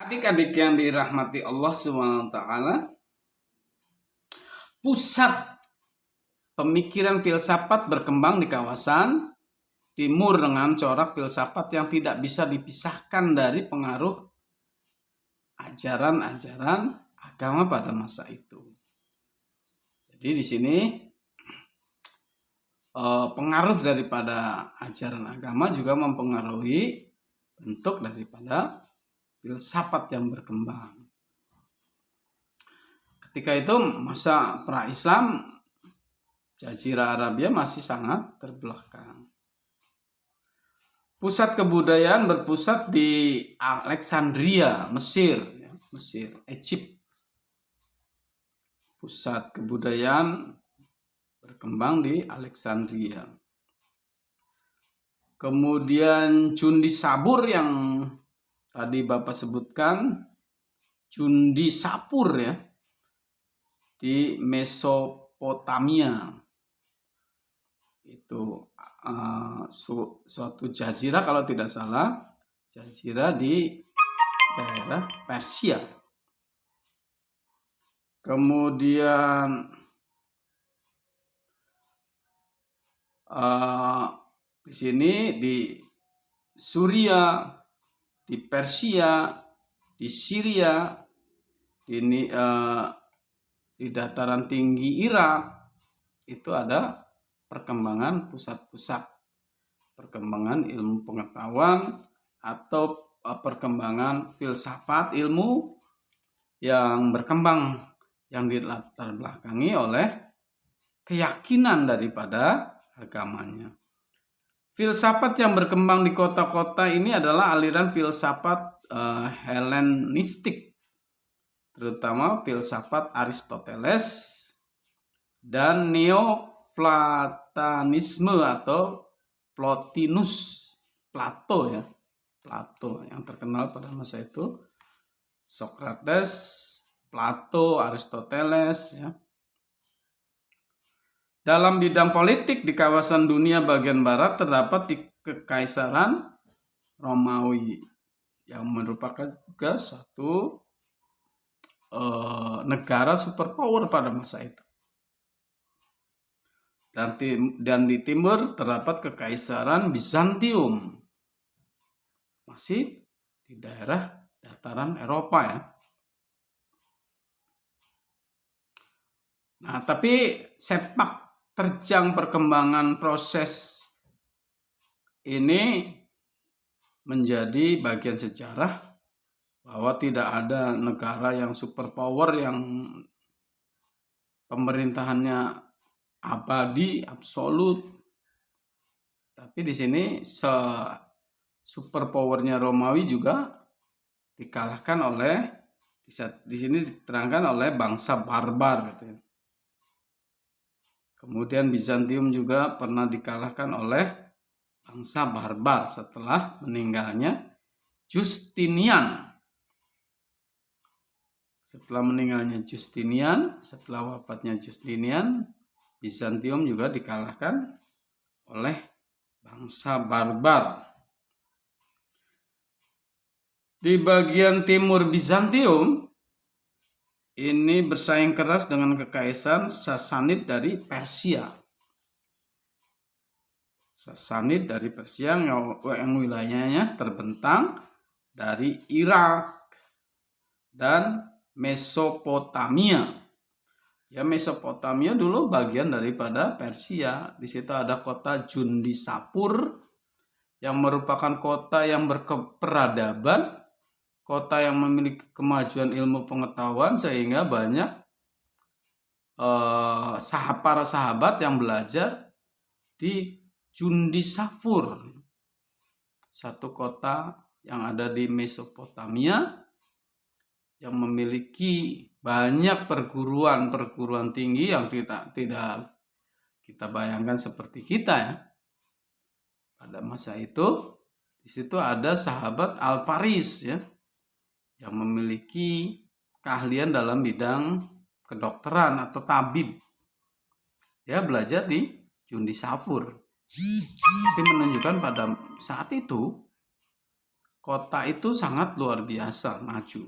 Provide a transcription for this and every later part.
Adik-adik yang dirahmati Allah SWT, pusat pemikiran filsafat berkembang di kawasan timur dengan corak filsafat yang tidak bisa dipisahkan dari pengaruh ajaran-ajaran agama pada masa itu. Jadi di sini pengaruh daripada ajaran agama juga mempengaruhi bentuk daripada filsafat yang berkembang. Ketika itu masa pra-Islam, Jazirah Arabia masih sangat terbelakang. Pusat kebudayaan berpusat di Alexandria, Mesir, Egypt. Pusat kebudayaan berkembang di Alexandria. Kemudian Cundi Sabur yang tadi Bapak sebutkan, Cundi Sapur ya, di Mesopotamia. Itu suatu jazirah, kalau tidak salah, jazirah di daerah Persia. Kemudian di sini di Suria, di Persia, di Syria, di dataran tinggi Irak, itu ada perkembangan pusat-pusat perkembangan ilmu pengetahuan atau perkembangan filsafat ilmu yang berkembang, yang dilatar belakangi oleh keyakinan daripada agamanya. Filsafat yang berkembang di kota-kota ini adalah aliran filsafat Helenistik, terutama filsafat Aristoteles dan Neoplatonisme atau Plotinus, Plato ya, Plato yang terkenal pada masa itu, Socrates, Plato, Aristoteles ya. Dalam bidang politik di kawasan dunia bagian barat terdapat di Kekaisaran Romawi yang merupakan juga satu negara superpower pada masa itu. Dan di timur terdapat Kekaisaran Bizantium, masih di daerah dataran Eropa ya. Nah, tapi sepak terjang perkembangan proses ini menjadi bagian sejarah bahwa tidak ada negara yang superpower yang pemerintahannya abadi, absolut. Tapi di sini superpowernya Romawi juga dikalahkan oleh, di sini diterangkan oleh bangsa barbar gitu ya. Kemudian Bizantium juga pernah dikalahkan oleh bangsa barbar setelah meninggalnya Justinian. Setelah meninggalnya Justinian, setelah wafatnya Justinian, Bizantium juga dikalahkan oleh bangsa barbar. Di bagian timur Bizantium ini bersaing keras dengan Kekaisaran Sasanid dari Persia. Sasanid dari Persia yang wilayahnya terbentang dari Irak dan Mesopotamia. Ya, Mesopotamia dulu bagian daripada Persia. Di situ ada kota Cundi Sapur yang merupakan kota yang berkeperadaban, kota yang memiliki kemajuan ilmu pengetahuan, sehingga banyak para sahabat yang belajar di Cundi Sapur, satu kota yang ada di Mesopotamia yang memiliki banyak perguruan tinggi yang tidak kita bayangkan seperti kita ya. Pada masa itu di situ ada sahabat Al-Faris ya, yang memiliki keahlian dalam bidang kedokteran atau tabib. Dia belajar di Cundi Sapur. Tapi menunjukkan pada saat itu kota itu sangat luar biasa maju.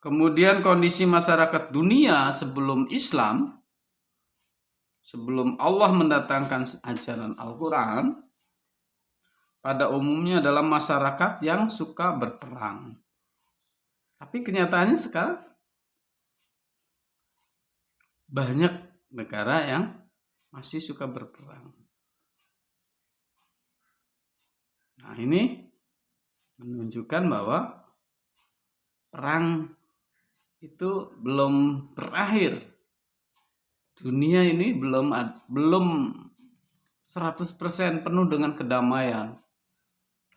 Kemudian kondisi masyarakat dunia sebelum Islam, sebelum Allah mendatangkan ajaran Al-Quran, pada umumnya adalah masyarakat yang suka berperang. Tapi kenyataannya sekarang banyak negara yang masih suka berperang. Nah, ini menunjukkan bahwa perang itu belum berakhir. Dunia ini belum 100% penuh dengan kedamaian.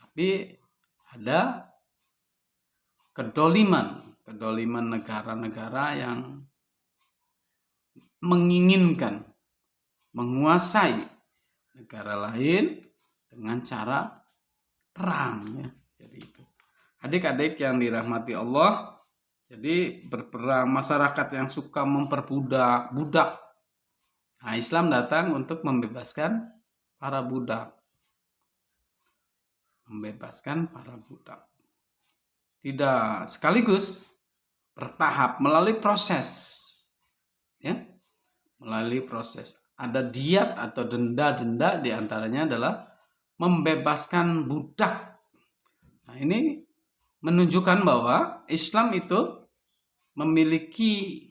Tapi ada kedoliman negara-negara yang menginginkan menguasai negara lain dengan cara perang, ya. Jadi itu. Adik-adik yang dirahmati Allah, jadi berperang, masyarakat yang suka memperbudak budak. Nah, Islam datang untuk membebaskan para budak. Tidak sekaligus, bertahap, melalui proses. Ya. Melalui proses. Ada diat atau denda-denda, diantaranya adalah membebaskan budak. Nah, ini menunjukkan bahwa Islam itu memiliki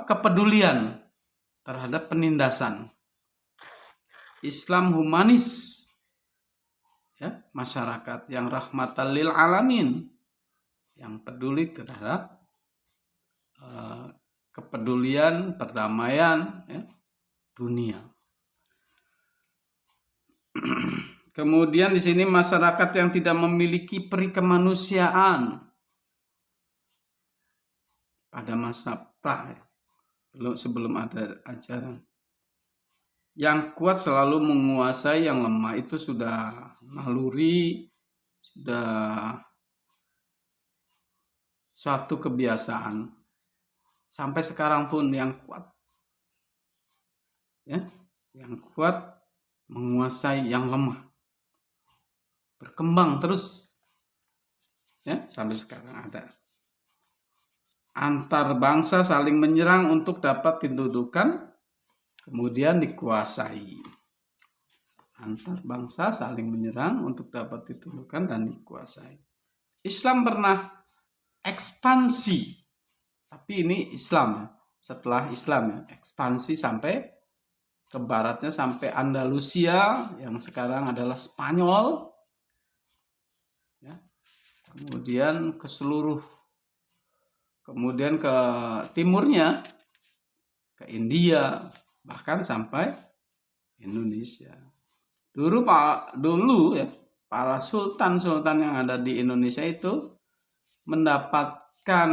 kepedulian terhadap penindasan. Islam humanis, ya, masyarakat yang rahmatan lil alamin, yang peduli terhadap kepedulian perdamaian, ya, dunia. Kemudian di sini masyarakat yang tidak memiliki peri kemanusiaan pada masa pra, sebelum ada ajaran. Yang kuat selalu menguasai yang lemah, itu sudah naluri, sudah suatu kebiasaan. Sampai sekarang pun yang kuat, ya, yang kuat menguasai yang lemah. Berkembang terus, ya, sampai sekarang ada. Antar bangsa saling menyerang untuk dapat didudukan, kemudian dikuasai. Antar bangsa saling menyerang untuk dapat didudukan dan dikuasai. Islam pernah ekspansi, tapi ini Islam, ya. Setelah Islam, ya, ekspansi sampai ke baratnya, sampai Andalusia yang sekarang adalah Spanyol, ya. Kemudian kemudian ke timurnya, ke India, bahkan sampai Indonesia. Dulu ya, para sultan-sultan yang ada di Indonesia itu mendapatkan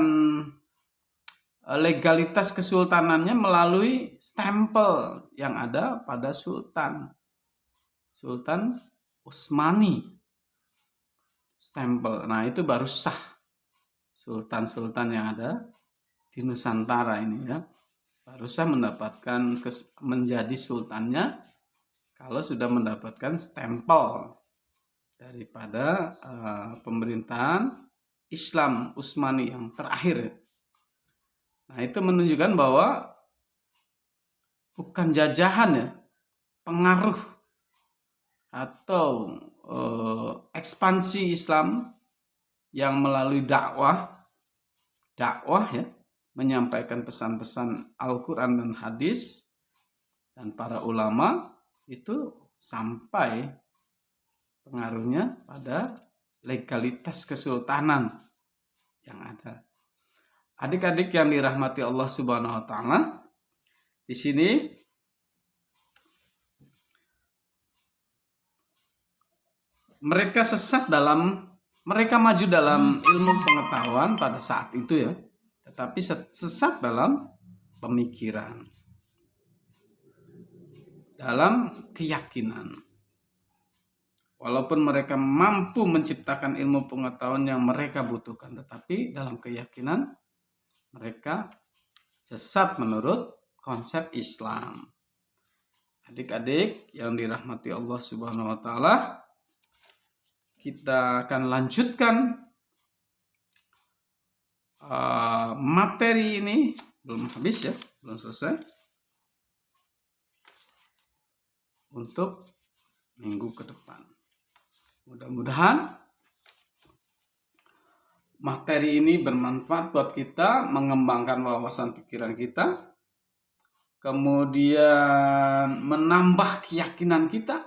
legalitas kesultanannya melalui stempel yang ada pada Sultan Utsmani, stempel. Nah, itu baru sah sultan-sultan yang ada di Nusantara ini, ya, baru sah mendapatkan menjadi sultannya kalau sudah mendapatkan stempel daripada pemerintahan Islam Utsmani yang terakhir. Nah, itu menunjukkan bahwa bukan jajahan, ya, pengaruh atau ekspansi Islam yang melalui dakwah, ya, menyampaikan pesan-pesan Al-Quran dan hadis dan para ulama, itu sampai pengaruhnya pada legalitas kesultanan yang ada. Adik-adik yang dirahmati Allah Subhanahu wa taala, di sini mereka maju dalam ilmu pengetahuan pada saat itu, ya, tetapi sesat dalam pemikiran, dalam keyakinan. Walaupun mereka mampu menciptakan ilmu pengetahuan yang mereka butuhkan, tetapi dalam keyakinan mereka sesat menurut konsep Islam. Adik-adik yang dirahmati Allah Subhanahu wa taala, kita akan lanjutkan materi ini, belum habis ya, belum selesai, untuk minggu ke depan. Mudah-mudahan materi ini bermanfaat buat kita, mengembangkan wawasan pikiran kita, kemudian menambah keyakinan kita,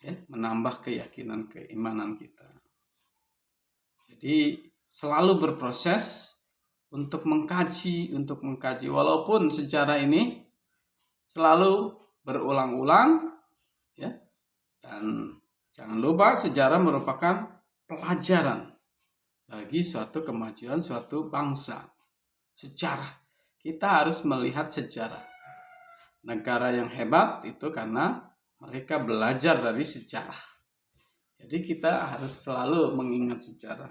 ya, menambah keyakinan keimanan kita. Jadi selalu berproses untuk mengkaji, walaupun sejarah ini selalu berulang-ulang, ya. Dan jangan lupa sejarah merupakan pelajaran bagi suatu kemajuan suatu bangsa. Sejarah, kita harus melihat sejarah. Negara yang hebat itu karena mereka belajar dari sejarah. Jadi kita harus selalu mengingat sejarah.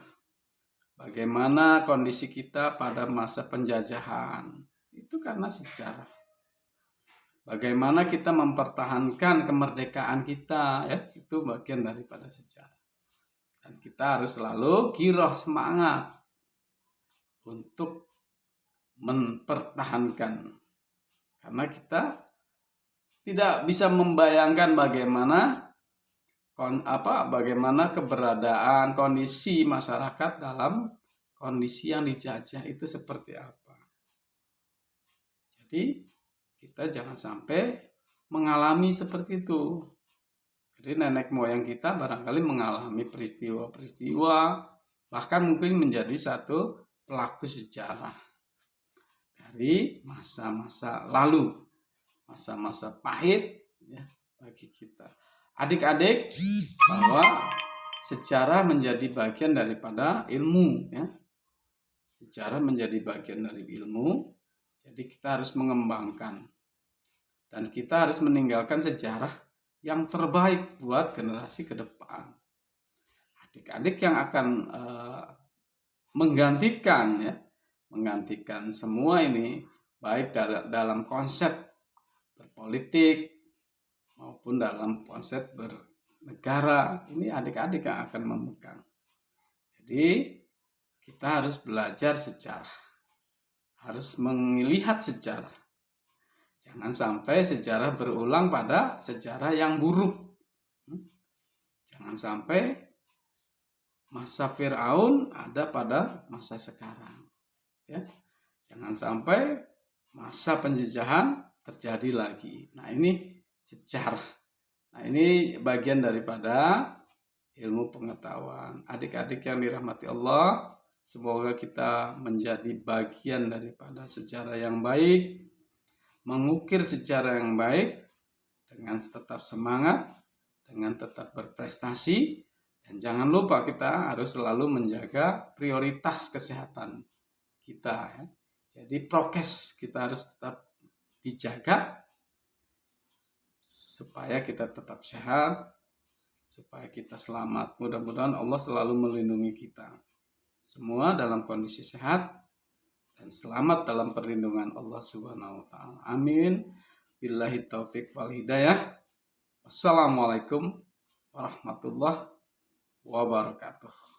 Bagaimana kondisi kita pada masa penjajahan, itu karena sejarah. Bagaimana kita mempertahankan kemerdekaan kita, ya, itu bagian daripada sejarah. Dan kita harus selalu giroh, semangat untuk mempertahankan, karena kita tidak bisa membayangkan bagaimana keberadaan kondisi masyarakat dalam kondisi yang dijajah itu seperti apa. Jadi kita jangan sampai mengalami seperti itu. Jadi nenek moyang kita barangkali mengalami peristiwa-peristiwa, bahkan mungkin menjadi satu pelaku sejarah dari masa-masa lalu, masa-masa pahit, ya, bagi kita. Adik-adik, bahwa sejarah menjadi bagian daripada ilmu, ya. Sejarah menjadi bagian dari ilmu, jadi kita harus mengembangkan dan kita harus meninggalkan sejarah yang terbaik buat generasi ke depan. Adik-adik yang akan menggantikan semua ini, baik dalam konsep berpolitik maupun dalam konsep bernegara, ini adik-adik yang akan memegang. Jadi kita harus belajar sejarah, harus melihat sejarah. Jangan sampai sejarah berulang pada sejarah yang buruk. Jangan sampai masa Firaun ada pada masa sekarang, ya. Jangan sampai masa penjajahan terjadi lagi. Nah, ini sejarah. Nah, ini bagian daripada ilmu pengetahuan. Adik-adik yang dirahmati Allah, semoga kita menjadi bagian daripada sejarah yang baik, mengukir sejarah yang baik dengan tetap semangat, dengan tetap berprestasi, dan jangan lupa kita harus selalu menjaga prioritas kesehatan kita, ya. Jadi prokes kita harus tetap dijaga supaya kita tetap sehat, supaya kita selamat. Mudah-mudahan Allah selalu melindungi kita semua dalam kondisi sehat dan selamat dalam perlindungan Allah Subhanahu wa taala. Amin. Billahi taufik wal hidayah. Wassalamualaikum warahmatullahi wabarakatuh.